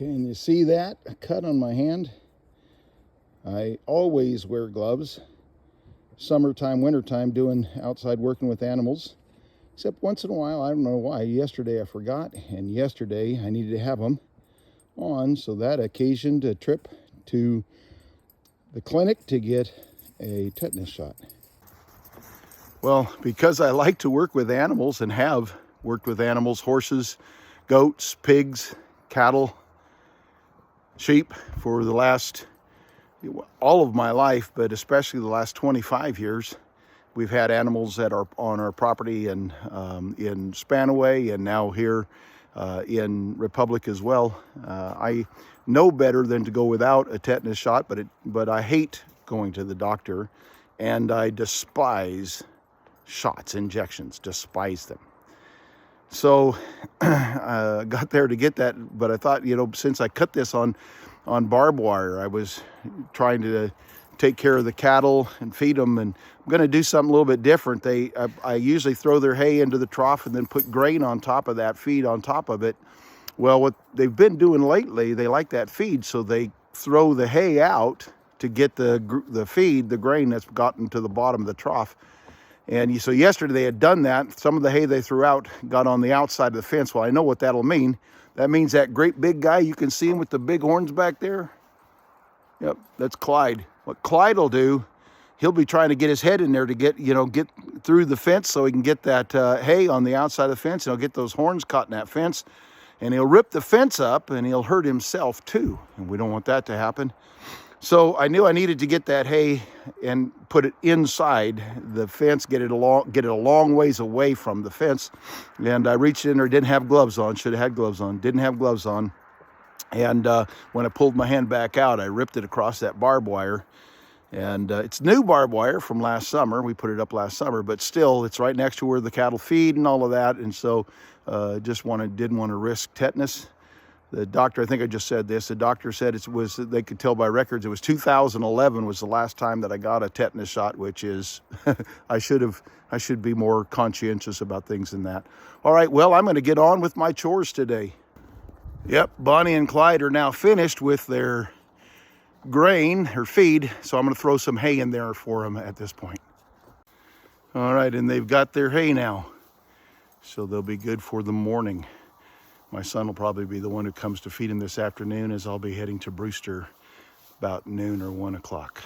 Okay, and you see that a cut on my hand? I always wear gloves, summertime, wintertime, doing outside working with animals. Except once in a while, I don't know why, yesterday I forgot, and yesterday I needed to have them on, so that occasioned a trip to the clinic to get a tetanus shot. Well, because I like to work with animals and have worked with animals, horses, goats, pigs, cattle, sheep for the last, all of my life, but especially the last 25 years. We've had animals that are on our property and in Spanaway and now here in Republic as well. I know better than to go without a tetanus shot, but I hate going to the doctor, and I despise shots, injections, despise them. So I got there to get that, but I thought, since I cut this on barbed wire, I was trying to take care of the cattle and feed them, and I'm going to do something a little bit different. I usually throw their hay into the trough and then put grain on top of that, feed on top of it. Well, what they've been doing lately, they like that feed, so they throw the hay out to get the feed, the grain that's gotten to the bottom of the trough. And so yesterday they had done that. Some of the hay they threw out got on the outside of the fence. Well, I know what that'll mean. That means that great big guy, you can see him with the big horns back there. Yep, that's Clyde. What Clyde will do, he'll be trying to get his head in there to get through the fence so he can get that hay on the outside of the fence, and he'll get those horns caught in that fence, and he'll rip the fence up, and he'll hurt himself too, and we don't want that to happen. So I knew I needed to get that hay and put it inside the fence, get it a long ways away from the fence. And I reached in there, didn't have gloves on, should have had gloves on, didn't have gloves on. And when I pulled my hand back out, I ripped it across that barbed wire. And it's new barbed wire from last summer. We put it up last summer, but still it's right next to where the cattle feed and all of that. And so didn't want to risk tetanus. The doctor, I think I just said this, the doctor said they could tell by records, it was 2011 was the last time that I got a tetanus shot, which is, I should be more conscientious about things than that. All right, well, I'm going to get on with my chores today. Yep, Bonnie and Clyde are now finished with their grain, or feed, so I'm going to throw some hay in there for them at this point. All right, and they've got their hay now, so they'll be good for the morning. My son will probably be the one who comes to feed him this afternoon, as I'll be heading to Brewster about noon or 1 o'clock.